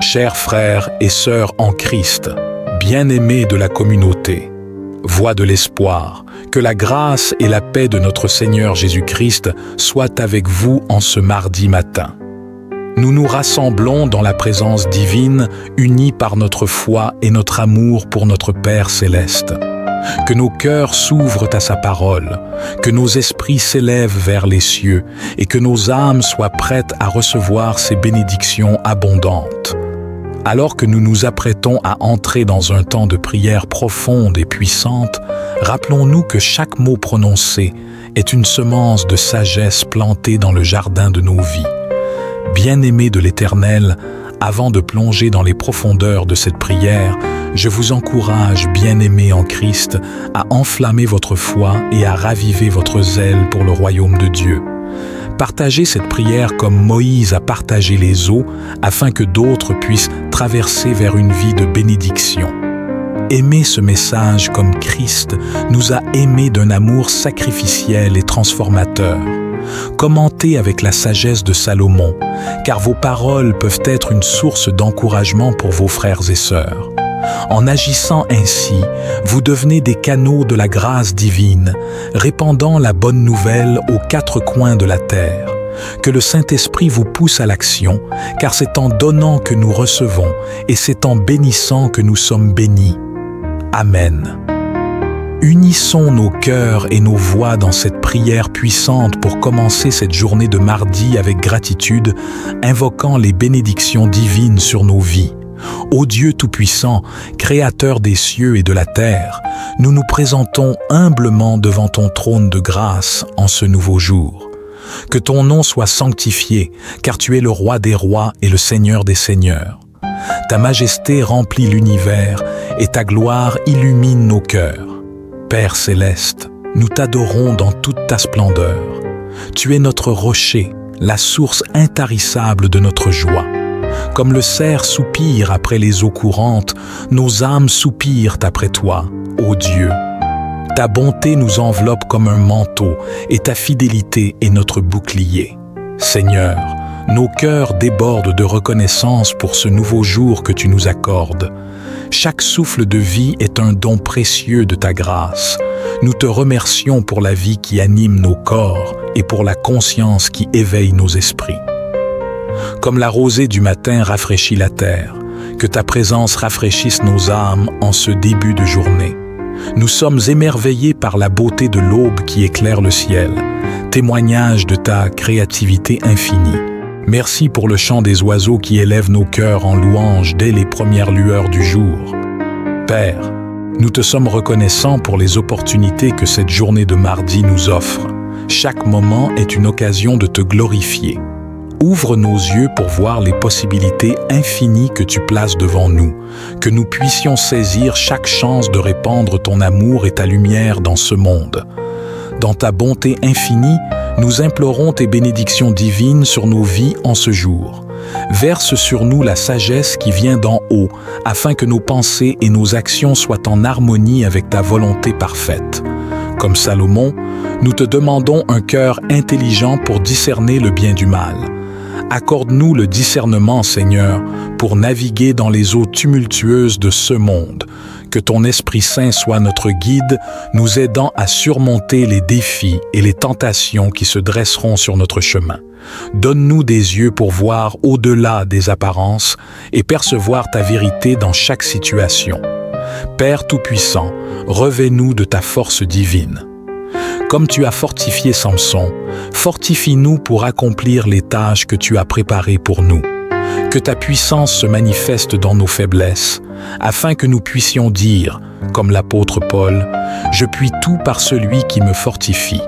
Chers frères et sœurs en Christ, bien-aimés de la communauté, voix de l'espoir, que la grâce et la paix de notre Seigneur Jésus-Christ soient avec vous en ce mardi matin. Nous nous rassemblons dans la présence divine, unis par notre foi et notre amour pour notre Père céleste. Que nos cœurs s'ouvrent à sa parole, que nos esprits s'élèvent vers les cieux et que nos âmes soient prêtes à recevoir ses bénédictions abondantes. Alors que nous nous apprêtons à entrer dans un temps de prière profonde et puissante, rappelons-nous que chaque mot prononcé est une semence de sagesse plantée dans le jardin de nos vies. Bien-aimés de l'Éternel, avant de plonger dans les profondeurs de cette prière, je vous encourage, bien-aimés en Christ, à enflammer votre foi et à raviver votre zèle pour le royaume de Dieu. Partagez cette prière comme Moïse a partagé les eaux, afin que d'autres puissent traverser vers une vie de bénédiction. Aimez ce message comme Christ nous a aimés d'un amour sacrificiel et transformateur. Commentez avec la sagesse de Salomon, car vos paroles peuvent être une source d'encouragement pour vos frères et sœurs. En agissant ainsi, vous devenez des canaux de la grâce divine, répandant la bonne nouvelle aux quatre coins de la terre. Que le Saint-Esprit vous pousse à l'action, car c'est en donnant que nous recevons et c'est en bénissant que nous sommes bénis. Amen. Unissons nos cœurs et nos voix dans cette prière puissante pour commencer cette journée de mardi avec gratitude, invoquant les bénédictions divines sur nos vies. Ô Dieu Tout-Puissant, Créateur des cieux et de la terre, nous nous présentons humblement devant ton trône de grâce en ce nouveau jour. Que ton nom soit sanctifié, car tu es le roi des rois et le Seigneur des seigneurs. Ta majesté remplit l'univers et ta gloire illumine nos cœurs. Père céleste, nous t'adorons dans toute ta splendeur. Tu es notre rocher, la source intarissable de notre joie. Comme le cerf soupire après les eaux courantes, nos âmes soupirent après toi, ô Dieu. Ta bonté nous enveloppe comme un manteau et ta fidélité est notre bouclier. Seigneur, nos cœurs débordent de reconnaissance pour ce nouveau jour que tu nous accordes. Chaque souffle de vie est un don précieux de ta grâce. Nous te remercions pour la vie qui anime nos corps et pour la conscience qui éveille nos esprits. Comme la rosée du matin rafraîchit la terre, que ta présence rafraîchisse nos âmes en ce début de journée. Nous sommes émerveillés par la beauté de l'aube qui éclaire le ciel, témoignage de ta créativité infinie. Merci pour le chant des oiseaux qui élèvent nos cœurs en louange dès les premières lueurs du jour. Père, nous te sommes reconnaissants pour les opportunités que cette journée de mardi nous offre. Chaque moment est une occasion de te glorifier. Ouvre nos yeux pour voir les possibilités infinies que tu places devant nous, que nous puissions saisir chaque chance de répandre ton amour et ta lumière dans ce monde. Dans ta bonté infinie, nous implorons tes bénédictions divines sur nos vies en ce jour. Verse sur nous la sagesse qui vient d'en haut, afin que nos pensées et nos actions soient en harmonie avec ta volonté parfaite. Comme Salomon, nous te demandons un cœur intelligent pour discerner le bien du mal. Accorde-nous le discernement, Seigneur, pour naviguer dans les eaux tumultueuses de ce monde. Que ton Esprit Saint soit notre guide, nous aidant à surmonter les défis et les tentations qui se dresseront sur notre chemin. Donne-nous des yeux pour voir au-delà des apparences et percevoir ta vérité dans chaque situation. Père Tout-Puissant, revêt-nous de ta force divine. Comme tu as fortifié Samson, fortifie-nous pour accomplir les tâches que tu as préparées pour nous. Que ta puissance se manifeste dans nos faiblesses, afin que nous puissions dire, comme l'apôtre Paul, « Je puis tout par celui qui me fortifie ».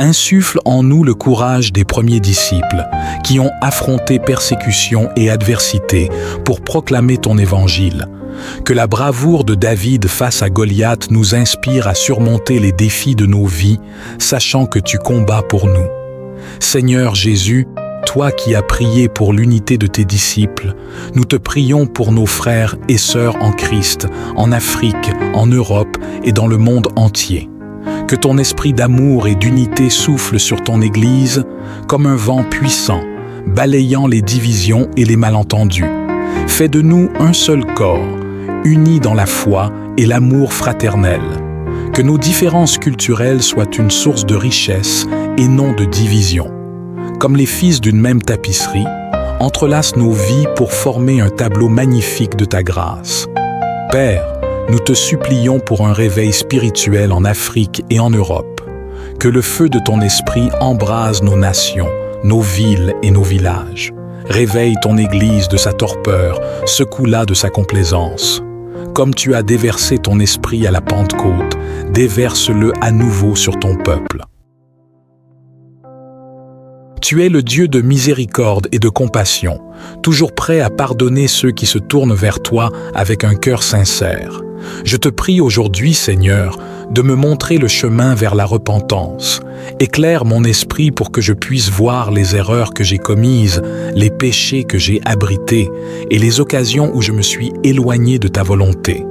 Insuffle en nous le courage des premiers disciples, qui ont affronté persécution et adversité pour proclamer ton évangile. Que la bravoure de David face à Goliath nous inspire à surmonter les défis de nos vies, sachant que tu combats pour nous. Seigneur Jésus, toi qui as prié pour l'unité de tes disciples, nous te prions pour nos frères et sœurs en Christ, en Afrique, en Europe et dans le monde entier. Que ton esprit d'amour et d'unité souffle sur ton Église comme un vent puissant, balayant les divisions et les malentendus. Fais de nous un seul corps, unis dans la foi et l'amour fraternel. Que nos différences culturelles soient une source de richesse et non de division. Comme les fils d'une même tapisserie, entrelace nos vies pour former un tableau magnifique de ta grâce. Père, nous te supplions pour un réveil spirituel en Afrique et en Europe. Que le feu de ton esprit embrase nos nations, nos villes et nos villages. Réveille ton Église de sa torpeur, secoue-la de sa complaisance. Comme tu as déversé ton esprit à la Pentecôte, déverse-le à nouveau sur ton peuple. Tu es le Dieu de miséricorde et de compassion, toujours prêt à pardonner ceux qui se tournent vers toi avec un cœur sincère. Je te prie aujourd'hui, Seigneur, de me montrer le chemin vers la repentance. Éclaire mon esprit pour que je puisse voir les erreurs que j'ai commises, les péchés que j'ai abrités et les occasions où je me suis éloigné de ta volonté.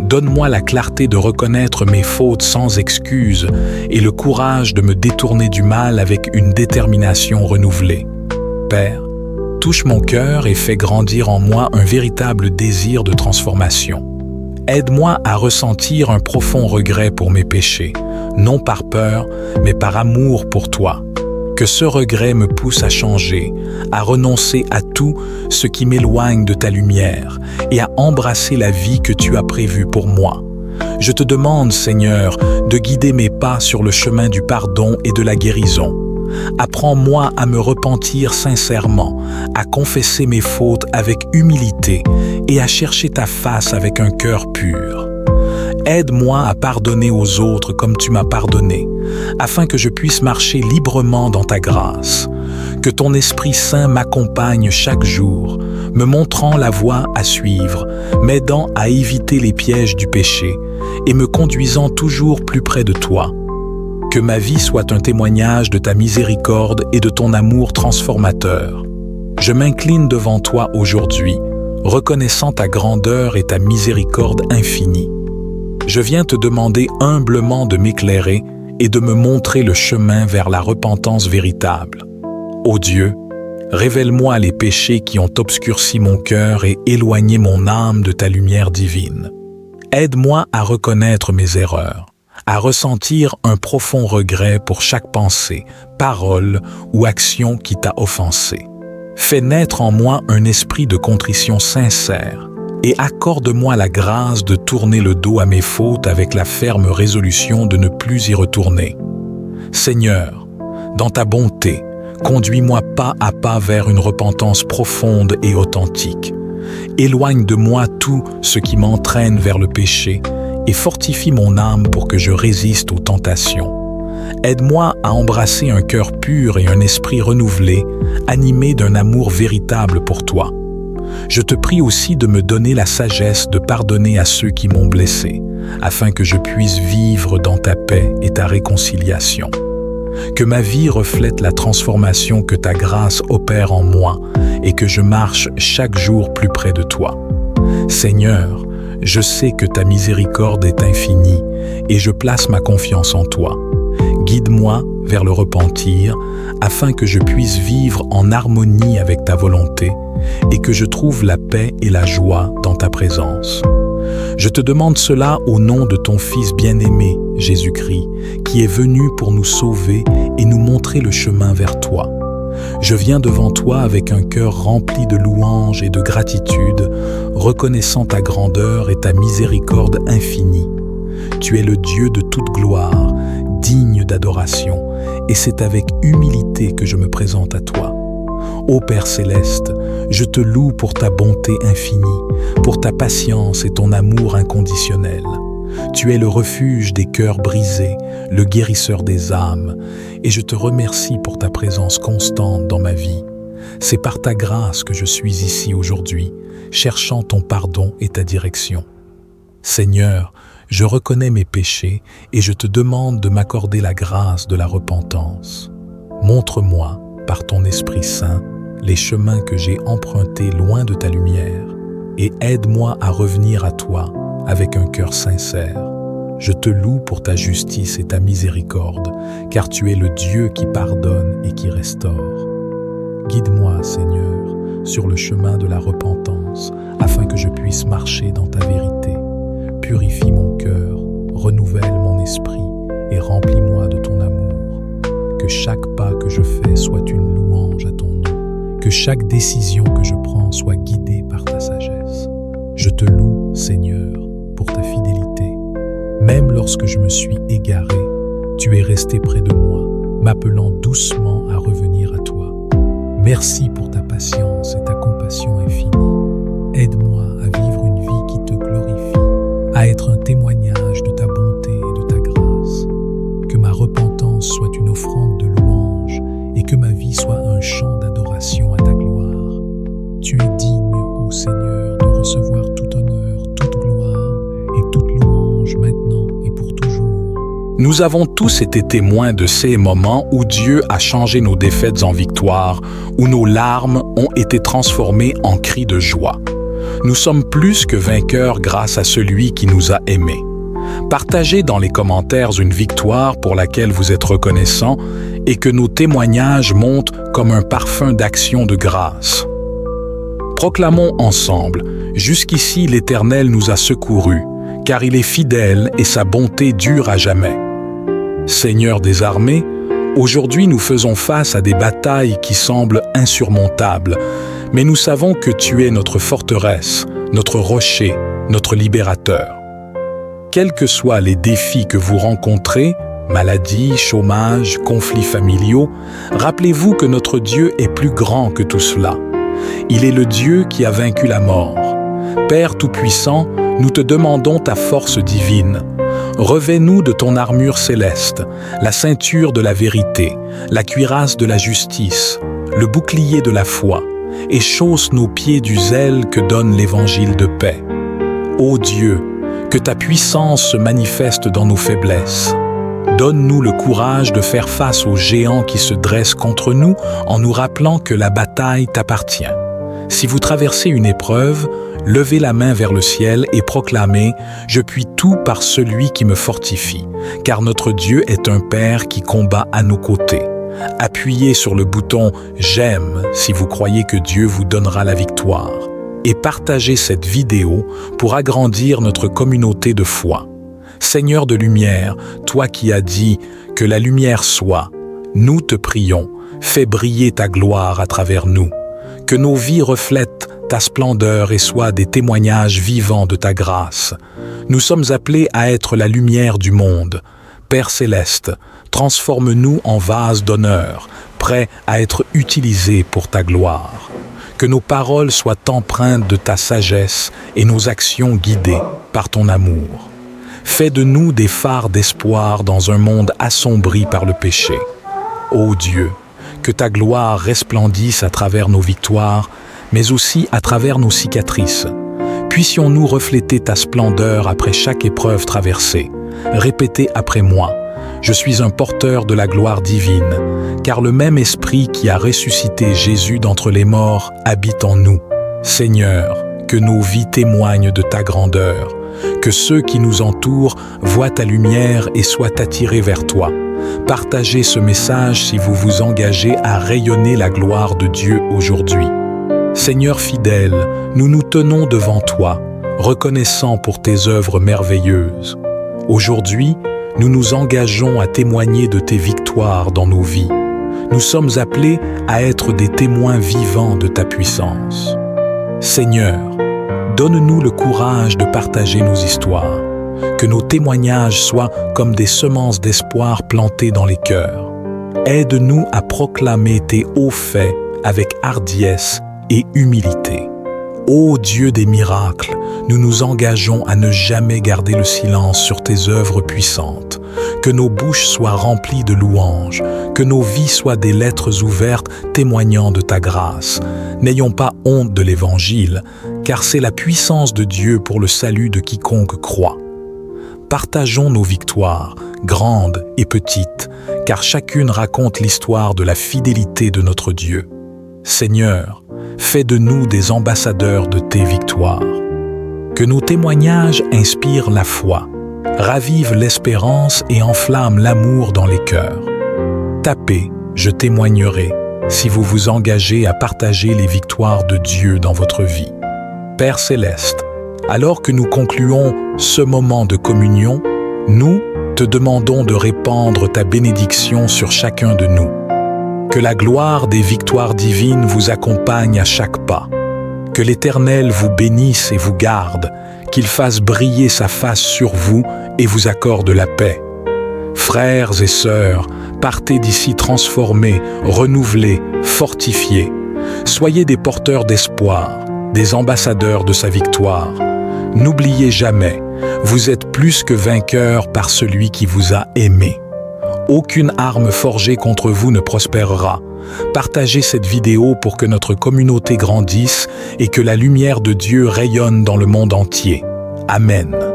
Donne-moi la clarté de reconnaître mes fautes sans excuse et le courage de me détourner du mal avec une détermination renouvelée. Père, touche mon cœur et fais grandir en moi un véritable désir de transformation. Aide-moi à ressentir un profond regret pour mes péchés, non par peur, mais par amour pour toi. Que ce regret me pousse à changer, à renoncer à tout ce qui m'éloigne de ta lumière et à embrasser la vie que tu as prévue pour moi. Je te demande, Seigneur, de guider mes pas sur le chemin du pardon et de la guérison. Apprends-moi à me repentir sincèrement, à confesser mes fautes avec humilité et à chercher ta face avec un cœur pur. Aide-moi à pardonner aux autres comme tu m'as pardonné, afin que je puisse marcher librement dans ta grâce. Que ton Esprit Saint m'accompagne chaque jour, me montrant la voie à suivre, m'aidant à éviter les pièges du péché et me conduisant toujours plus près de toi. Que ma vie soit un témoignage de ta miséricorde et de ton amour transformateur. Je m'incline devant toi aujourd'hui, reconnaissant ta grandeur et ta miséricorde infinie. Je viens te demander humblement de m'éclairer et de me montrer le chemin vers la repentance véritable. Ô Dieu, révèle-moi les péchés qui ont obscurci mon cœur et éloigné mon âme de ta lumière divine. Aide-moi à reconnaître mes erreurs, à ressentir un profond regret pour chaque pensée, parole ou action qui t'a offensé. Fais naître en moi un esprit de contrition sincère et accorde-moi la grâce de tourner le dos à mes fautes avec la ferme résolution de ne plus y retourner. Seigneur, dans ta bonté, conduis-moi pas à pas vers une repentance profonde et authentique. Éloigne de moi tout ce qui m'entraîne vers le péché et fortifie mon âme pour que je résiste aux tentations. Aide-moi à embrasser un cœur pur et un esprit renouvelé, animé d'un amour véritable pour toi. Je te prie aussi de me donner la sagesse de pardonner à ceux qui m'ont blessé, afin que je puisse vivre dans ta paix et ta réconciliation. Que ma vie reflète la transformation que ta grâce opère en moi et que je marche chaque jour plus près de toi. Seigneur, je sais que ta miséricorde est infinie et je place ma confiance en toi. Guide-moi vers le repentir afin que je puisse vivre en harmonie avec ta volonté et que je trouve la paix et la joie dans ta présence. Je te demande cela au nom de ton Fils bien-aimé, Jésus-Christ, qui est venu pour nous sauver et nous montrer le chemin vers toi. Je viens devant toi avec un cœur rempli de louanges et de gratitude, reconnaissant ta grandeur et ta miséricorde infinie. Tu es le Dieu de toute gloire, digne d'adoration, et c'est avec humilité que je me présente à toi. Ô Père céleste, je te loue pour ta bonté infinie, pour ta patience et ton amour inconditionnel. Tu es le refuge des cœurs brisés, le guérisseur des âmes, et je te remercie pour ta présence constante dans ma vie. C'est par ta grâce que je suis ici aujourd'hui, cherchant ton pardon et ta direction. Seigneur, je reconnais mes péchés et je te demande de m'accorder la grâce de la repentance. Montre-moi, par ton Esprit Saint, les chemins que j'ai empruntés loin de ta lumière et aide-moi à revenir à toi avec un cœur sincère. Je te loue pour ta justice et ta miséricorde, car tu es le Dieu qui pardonne et qui restaure. Guide-moi, Seigneur, sur le chemin de la repentance, laisse marcher dans ta vérité. Purifie mon cœur, renouvelle mon esprit et remplis-moi de ton amour. Que chaque pas que je fais soit une louange à ton nom. Que chaque décision que je prends soit guidée par ta sagesse. Je te loue, Seigneur, pour ta fidélité. Même lorsque je me suis égaré, tu es resté près de moi, m'appelant doucement à revenir à toi. Merci pour ta patience et ta compassion infinie. Aide-moi à vivre une vie qui te glorifie, à être un témoignage de ta bonté et de ta grâce. Que ma repentance soit une offrande de louange et que ma vie soit un chant d'adoration à ta gloire. Tu es digne, ô Seigneur, de recevoir tout honneur, toute gloire et toute louange maintenant et pour toujours. Nous avons tous été témoins de ces moments où Dieu a changé nos défaites en victoire, où nos larmes ont été transformées en cris de joie. Nous sommes plus que vainqueurs grâce à celui qui nous a aimés. Partagez dans les commentaires une victoire pour laquelle vous êtes reconnaissant et que nos témoignages montent comme un parfum d'action de grâce. Proclamons ensemble, jusqu'ici l'Éternel nous a secourus, car il est fidèle et sa bonté dure à jamais. Seigneur des armées, aujourd'hui nous faisons face à des batailles qui semblent insurmontables, mais nous savons que tu es notre forteresse, notre rocher, notre libérateur. Quels que soient les défis que vous rencontrez, maladies, chômage, conflits familiaux, rappelez-vous que notre Dieu est plus grand que tout cela. Il est le Dieu qui a vaincu la mort. Père Tout-Puissant, nous te demandons ta force divine. Revêt-nous de ton armure céleste, la ceinture de la vérité, la cuirasse de la justice, le bouclier de la foi, et chausse nos pieds du zèle que donne l'évangile de paix. Ô Dieu, que ta puissance se manifeste dans nos faiblesses. Donne-nous le courage de faire face aux géants qui se dressent contre nous en nous rappelant que la bataille t'appartient. Si vous traversez une épreuve, levez la main vers le ciel et proclamez « Je puis tout par celui qui me fortifie », car notre Dieu est un Père qui combat à nos côtés. Appuyez sur le bouton « J'aime » si vous croyez que Dieu vous donnera la victoire. Et partagez cette vidéo pour agrandir notre communauté de foi. Seigneur de lumière, toi qui as dit « Que la lumière soit », nous te prions, fais briller ta gloire à travers nous. Que nos vies reflètent ta splendeur et soient des témoignages vivants de ta grâce. Nous sommes appelés à être la lumière du monde. Père céleste, transforme-nous en vases d'honneur, prêts à être utilisés pour ta gloire. Que nos paroles soient empreintes de ta sagesse et nos actions guidées par ton amour. Fais de nous des phares d'espoir dans un monde assombri par le péché. Ô Dieu, que ta gloire resplendisse à travers nos victoires, mais aussi à travers nos cicatrices. Puissions-nous refléter ta splendeur après chaque épreuve traversée. Répétez après moi, je suis un porteur de la gloire divine, car le même esprit qui a ressuscité Jésus d'entre les morts habite en nous. Seigneur, que nos vies témoignent de ta grandeur, que ceux qui nous entourent voient ta lumière et soient attirés vers toi. Partagez ce message si vous vous engagez à rayonner la gloire de Dieu aujourd'hui. Seigneur fidèle, nous nous tenons devant toi, reconnaissants pour tes œuvres merveilleuses. Aujourd'hui, nous nous engageons à témoigner de tes victoires dans nos vies. Nous sommes appelés à être des témoins vivants de ta puissance. Seigneur, donne-nous le courage de partager nos histoires, que nos témoignages soient comme des semences d'espoir plantées dans les cœurs. Aide-nous à proclamer tes hauts faits avec hardiesse et humilité. Ô Dieu des miracles, nous nous engageons à ne jamais garder le silence sur tes œuvres puissantes. Que nos bouches soient remplies de louanges, que nos vies soient des lettres ouvertes témoignant de ta grâce. N'ayons pas honte de l'Évangile, car c'est la puissance de Dieu pour le salut de quiconque croit. Partageons nos victoires, grandes et petites, car chacune raconte l'histoire de la fidélité de notre Dieu. Seigneur, fais de nous des ambassadeurs de tes victoires. Que nos témoignages inspirent la foi, ravivent l'espérance et enflamment l'amour dans les cœurs. Tapez, je témoignerai, si vous vous engagez à partager les victoires de Dieu dans votre vie. Père céleste, Alors que nous concluons ce moment de communion, nous te demandons de répandre ta bénédiction sur chacun de nous. Que la gloire des victoires divines vous accompagne à chaque pas. Que l'Éternel vous bénisse et vous garde, qu'il fasse briller sa face sur vous et vous accorde la paix. Frères et sœurs, partez d'ici transformés, renouvelés, fortifiés. Soyez des porteurs d'espoir, des ambassadeurs de sa victoire. N'oubliez jamais, vous êtes plus que vainqueurs par celui qui vous a aimé. Aucune arme forgée contre vous ne prospérera. Partagez cette vidéo pour que notre communauté grandisse et que la lumière de Dieu rayonne dans le monde entier. Amen.